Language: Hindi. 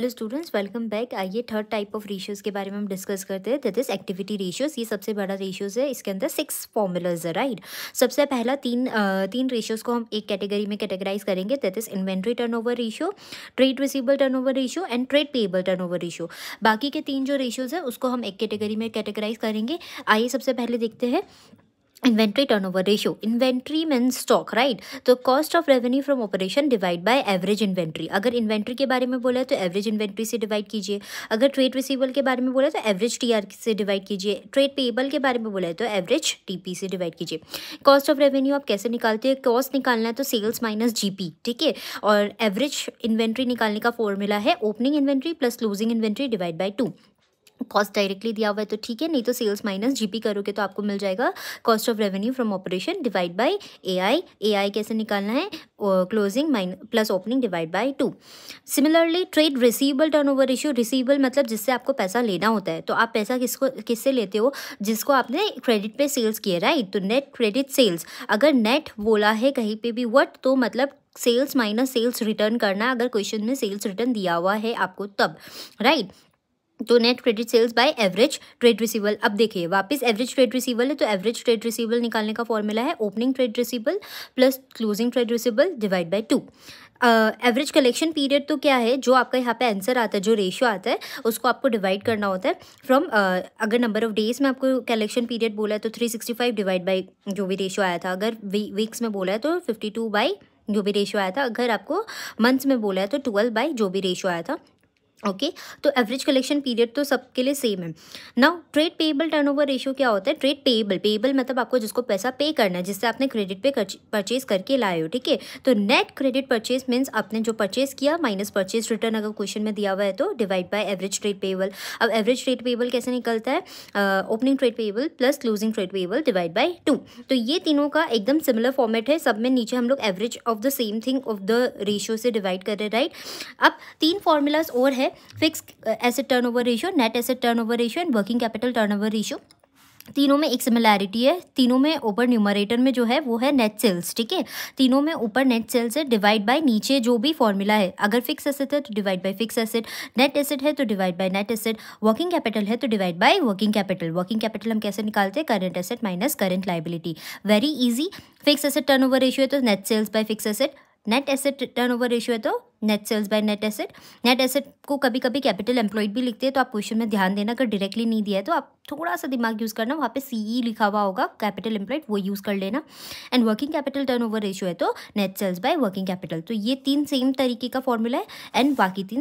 Hello students, welcome back. आइए थर्ड टाइप ऑफ रेशियोज़ के बारे में हम डिस्कस करते हैं, दैट इज एक्टिविटी रेशियोज़। ये सबसे बड़ा रेशियोज़ है, इसके अंदर 6 फॉर्मूलाज है, राइट। सबसे पहला तीन रेशियोज़ को हम एक कैटेगरी में कैटेगराइज करेंगे, that is inventory turnover ratio, trade receivable turnover ratio and trade payable turnover ratio. बाकी के तीन जो रेशियोज़ है उसको हम एक कैटेगरी में कैटेगराइज करेंगे। आइए सबसे पहले देखते हैं inventory turnover ratio. Inventory means stock, right. तो cost of revenue from operation divide by average inventory. अगर इन्वेंट्री के बारे में बोला है तो एवरेज इन्वेंट्री से डिवाइड कीजिए। अगर ट्रेड रिसीवेबल के बारे में बोला है तो एवरेज टीआर से डिवाइड कीजिए। ट्रेड पेएबल के बारे में बोला है तो एवरेज टीपी से डिवाइड कीजिए। कॉस्ट ऑफ रेवेन्यू आप कैसे निकालते हैं? कॉस्ट निकालना है तो सेल्स माइनस जीपी, ठीक है। और एवरेज इन्वेंट्री निकालने का फॉर्मूला है opening inventory plus closing inventory divide by 2। Cost directly दिया हुआ है तो ठीक है, नहीं तो सेल्स माइनस जीपी करोगे तो आपको मिल जाएगा cost of revenue from operation divide bye AI. AI कैसे निकालना है? Closing plus opening divide by 2। Similarly trade receivable turnover ratio. Receivable मतलब जिससे आपको पैसा लेना होता है, तो आप पैसा किससे लेते हो? जिसको आपने क्रेडिट पे सेल्स किया, राइट। तो नेट क्रेडिट सेल्स, अगर नेट बोला है कहीं पे भी व्हाट, तो मतलब सेल्स माइनस सेल्स रिटर्न करना। अगर क्वेश्चन में सेल्स रिटर्न दिया हुआ है आपको तब, राइट। तो net credit sales by average trade receivable. अब देखिए वापस एवरेज ट्रेड रिसीवेबल है तो एवरेज ट्रेड रिसीवेबल निकालने का फॉर्मूला है opening trade receivable plus closing trade receivable divide by 2। Average collection period तो क्या है, जो आपका यहाँ पे आंसर आता है, जो रेशियो आता है उसको आपको डिवाइड करना होता है फ्रॉम अगर नंबर ऑफ डेज में आपको कलेक्शन पीरियड बोला है तो 365 डिवाइड बाई जो भी रेशियो आया था। अगर वीक्स में बोला है तो 52 बाई जो भी रेशियो आया था। अगर आपको मंथ्स में बोला है तो 12 बाई जो भी रेशियो आया था, ओके। तो एवरेज कलेक्शन पीरियड तो सबके लिए सेम है। Now trade payable turnover ratio क्या होता है? ट्रेड पेएबल, पेएबल मतलब आपको जिसको पैसा पे करना है, जिससे आपने क्रेडिट पे परचेज करके लाए हो, ठीक है। तो नेट क्रेडिट परचेज मीन्स आपने जो परचेज किया माइनस परचेज रिटर्न, अगर क्वेश्चन में दिया हुआ है तो divide by average trade payable. अब एवरेज ट्रेड पेएबल कैसे निकलता है? Opening trade payable plus closing trade payable divide by 2। तो ये तीनों का एकदम सिमिलर फॉर्मेट है, सब में नीचे हम लोग average of the same thing of the ratio से डिवाइड कर रहे हैं, राइट। अब तीन फॉर्मूलाज और है, fix asset turnover ratio, net asset turnover ratio and working capital turnover ratio. तीनों में एक सिमिलैरिटी है, तीनों में ऊपर न्यूमरेटर में जो है वो है नेट सेल्स, ठीक है। तीनों में ऊपर नेट सेल्स है, डिवाइड बाय नीचे जो भी फॉर्मूला है। अगर फिक्स एसेट है तो divide by fix asset, net asset है तो divide by net asset, working capital है तो divide by working capital. Working capital हम कैसे निकालते हैं? Current asset minus current liability. Very easy. Fix asset turnover ratio है तो net sales by fix asset, net asset turnover ratio है तो net sales by net asset. Net asset को कभी कभी कैपिटल एम्प्लॉयड भी लिखते हैं, तो आप क्वेश्चन में ध्यान देना, अगर डायरेक्टली नहीं दिया है तो आप थोड़ा सा दिमाग यूज़ करना, वहाँ पे सीई लिखा हुआ होगा कैपिटल एम्प्लॉयड, वो यूज़ कर लेना। And working capital turnover ratio है तो net sales by working capital. तो ये तीन सेम तरीके का फॉर्मूला है एंड बाकी तीन